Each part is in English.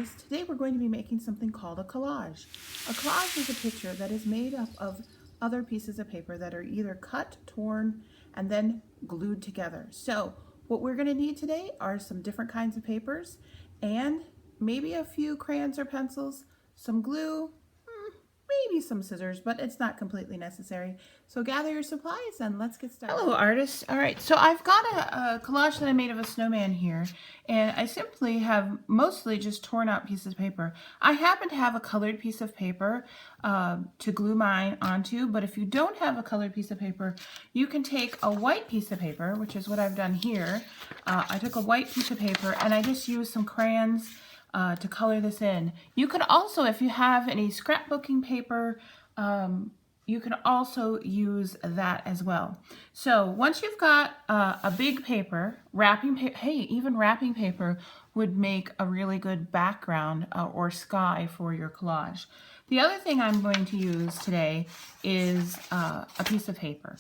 guys, today we're going to be making something called a collage. A collage is a picture that is made up of other pieces of paper that are either cut, torn, and then glued together. So what we're going to need today are some different kinds of papers and maybe a few crayons or pencils, some glue, maybe some scissors, but it's not completely necessary. So gather your supplies and let's get started. Hello artists. All right, so I've got a collage that I made of a snowman here, and I simply have mostly just torn out pieces of paper. I happen to have a colored piece of paper to glue mine onto, but if you don't have a colored piece of paper, you can take a white piece of paper, which is what I've done here. I took a white piece of paper and I just used some crayons to color this in. You can also, if you have any scrapbooking paper, you can also use that as well. So once you've got a big paper, even wrapping paper would make a really good background or sky for your collage. The other thing I'm going to use today is a piece of paper.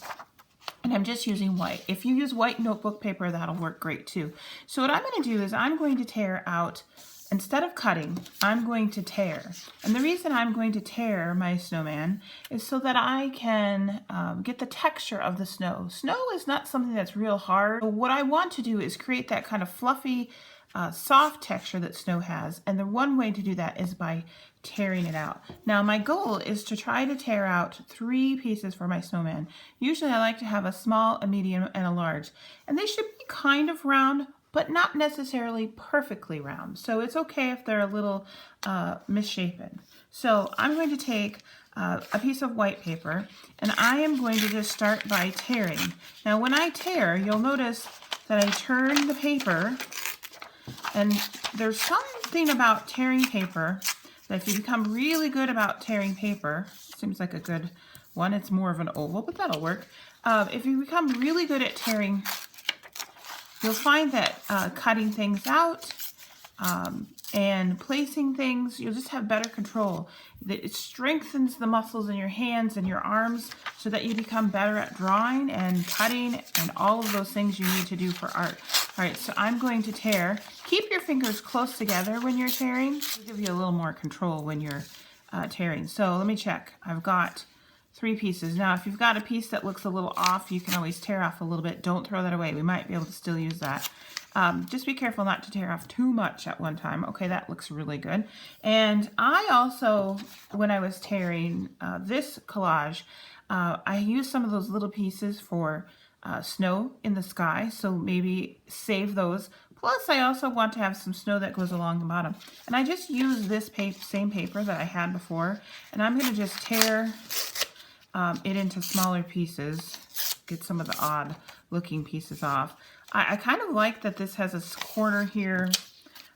And I'm just using white. If you use white notebook paper, that'll work great too. So what I'm going to do is I'm going to tear out, instead of cutting, I'm going to tear. And the reason I'm going to tear my snowman is so that I can get the texture of the snow. Snow is not something that's real hard. What I want to do is create that kind of fluffy, soft texture that snow has. And the one way to do that is by tearing it out. Now my goal is to try to tear out 3 pieces for my snowman. Usually I like to have a small, a medium, and a large. And they should be kind of round, but not necessarily perfectly round. So it's okay if they're a little misshapen. So I'm going to take a piece of white paper and I am going to just start by tearing. Now when I tear, you'll notice that I turn the paper, and there's something about tearing paper that if you become really good about tearing paper, seems like a good one, it's more of an oval, but that'll work. If you become really good at tearing, you'll find that cutting things out and placing things, you'll just have better control. It strengthens the muscles in your hands and your arms so that you become better at drawing and cutting and all of those things you need to do for art. All right, so I'm going to tear. Keep your fingers close together when you're tearing. It'll give you a little more control when you're tearing. So let me check. I've got 3 pieces. Now, if you've got a piece that looks a little off, you can always tear off a little bit. Don't throw that away. We might be able to still use that. Just be careful not to tear off too much at one time. Okay, that looks really good. And I also, when I was tearing this collage, I used some of those little pieces for snow in the sky, so maybe save those. Plus, I also want to have some snow that goes along the bottom. And I just use this same paper that I had before, and I'm going to just tear it into smaller pieces, get some of the odd looking pieces off. I kind of like that this has a corner here.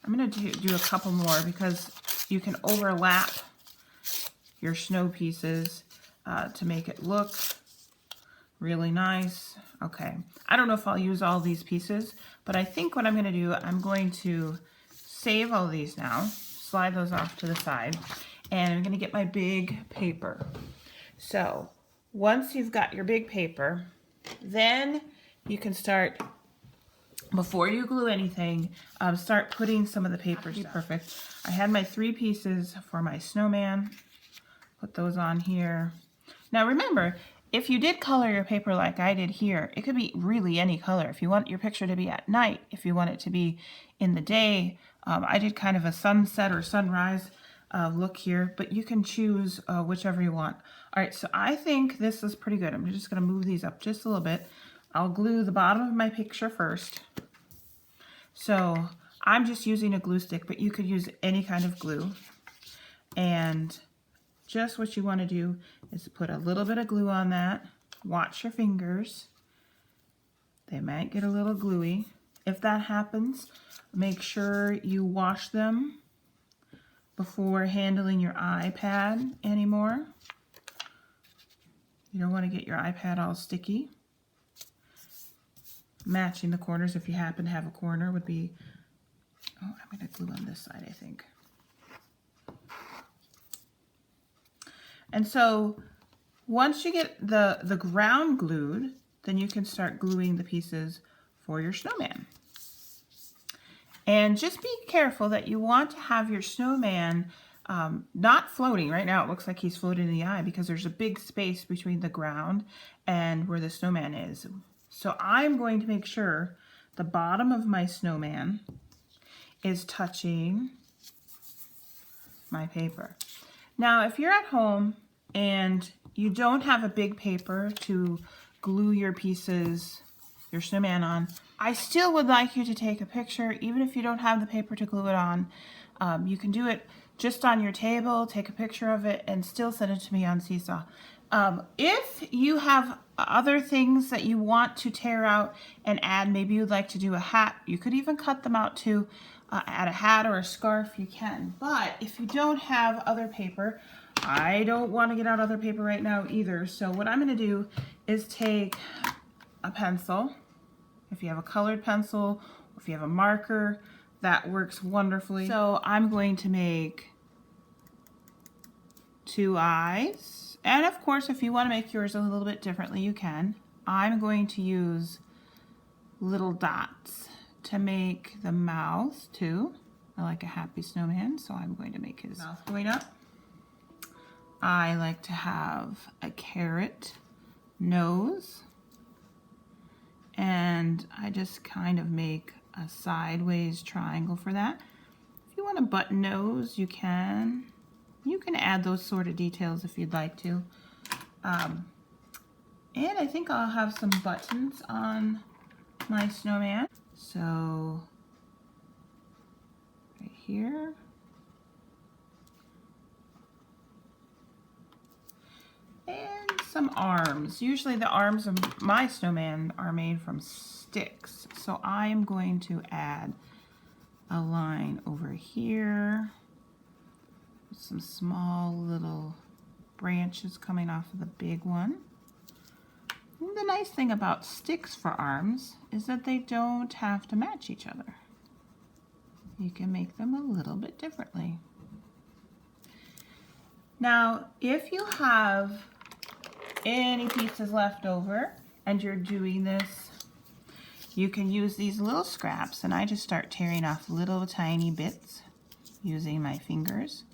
I'm going to do a couple more because you can overlap your snow pieces to make it look really nice. Okay, I don't know if I'll use all these pieces, but I think what I'm going to do, I'm going to save all these now, slide those off to the side, and I'm going to get my big paper. So once you've got your big paper, then you can start, before you glue anything, start putting some of the papers down. Perfect. I had my 3 pieces for my snowman. Put those on here. Now remember, if you did color your paper like I did here, it could be really any color. If you want your picture to be at night, if you want it to be in the day, I did kind of a sunset or sunrise look here, but you can choose whichever you want. All right, so I think this is pretty good. I'm just going to move these up just a little bit. I'll glue the bottom of my picture first. So I'm just using a glue stick, but you could use any kind of glue. And just what you want to do is put a little bit of glue on that. Watch your fingers. They might get a little gluey. If that happens, make sure you wash them before handling your iPad anymore. You don't want to get your iPad all sticky. Matching the corners, if you happen to have a corner, would be, oh, I'm going to glue on this side, I think. And so once you get the ground glued, then you can start gluing the pieces for your snowman. And just be careful that you want to have your snowman not floating. Right now it looks like he's floating in the eye because there's a big space between the ground and where the snowman is. So I'm going to make sure the bottom of my snowman is touching my paper. Now, if you're at home and you don't have a big paper to glue your pieces, your snowman on, I still would like you to take a picture, even if you don't have the paper to glue it on. You can do it just on your table, take a picture of it, and still send it to me on Seesaw. If you have other things that you want to tear out and add, maybe you'd like to do a hat, you could even cut them out to add a hat or a scarf, you can. But if you don't have other paper, I don't want to get out other paper right now either. So what I'm going to do is take a pencil. If you have a colored pencil, or if you have a marker, that works wonderfully. So I'm going to make 2 eyes. And of course, if you want to make yours a little bit differently, you can. I'm going to use little dots to make the mouth too. I like a happy snowman, so I'm going to make his mouth going up. I like to have a carrot nose. And I just kind of make a sideways triangle for that. If you want a button nose, you can. You can add those sort of details if you'd like to. And I think I'll have some buttons on my snowman. So, right here. And some arms. Usually the arms of my snowman are made from sticks. So I am going to add a line over here. Some small little branches coming off of the big one. And the nice thing about sticks for arms is that they don't have to match each other. You can make them a little bit differently. Now, if you have any pieces left over and you're doing this, you can use these little scraps, and I just start tearing off little tiny bits using my fingers.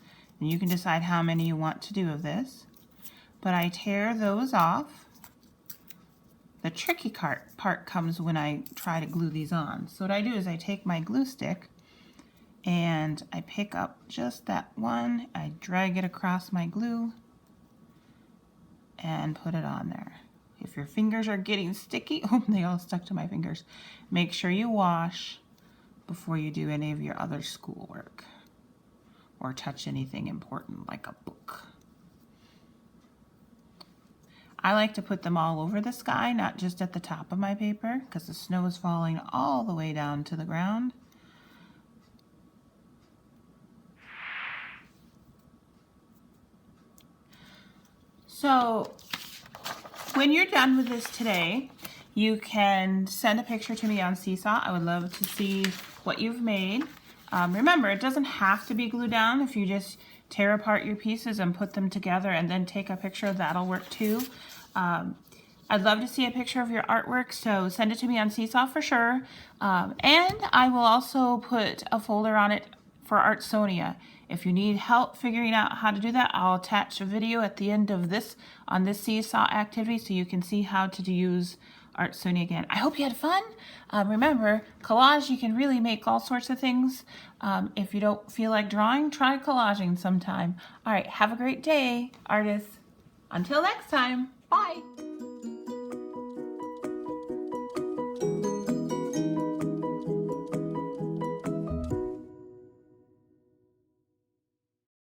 And you can decide how many you want to do of this. But I tear those off. The tricky part comes when I try to glue these on. So what I do is I take my glue stick and I pick up just that one, I drag it across my glue and put it on there. If your fingers are getting sticky, oh, they all stuck to my fingers, make sure you wash before you do any of your other schoolwork or touch anything important like a book. I like to put them all over the sky, not just at the top of my paper, because the snow is falling all the way down to the ground. So when you're done with this today, you can send a picture to me on Seesaw. I would love to see what you've made. Remember, it doesn't have to be glued down. If you just tear apart your pieces and put them together and then take a picture, that'll work too. I'd love to see a picture of your artwork, so send it to me on Seesaw for sure. And I will also put a folder on it for Artsonia. If you need help figuring out how to do that, I'll attach a video at the end of this on this Seesaw activity so you can see how to use Artsonia again. I hope you had fun. Remember, collage, you can really make all sorts of things. If you don't feel like drawing, try collaging sometime. All right, have a great day, artists. Until next time, bye.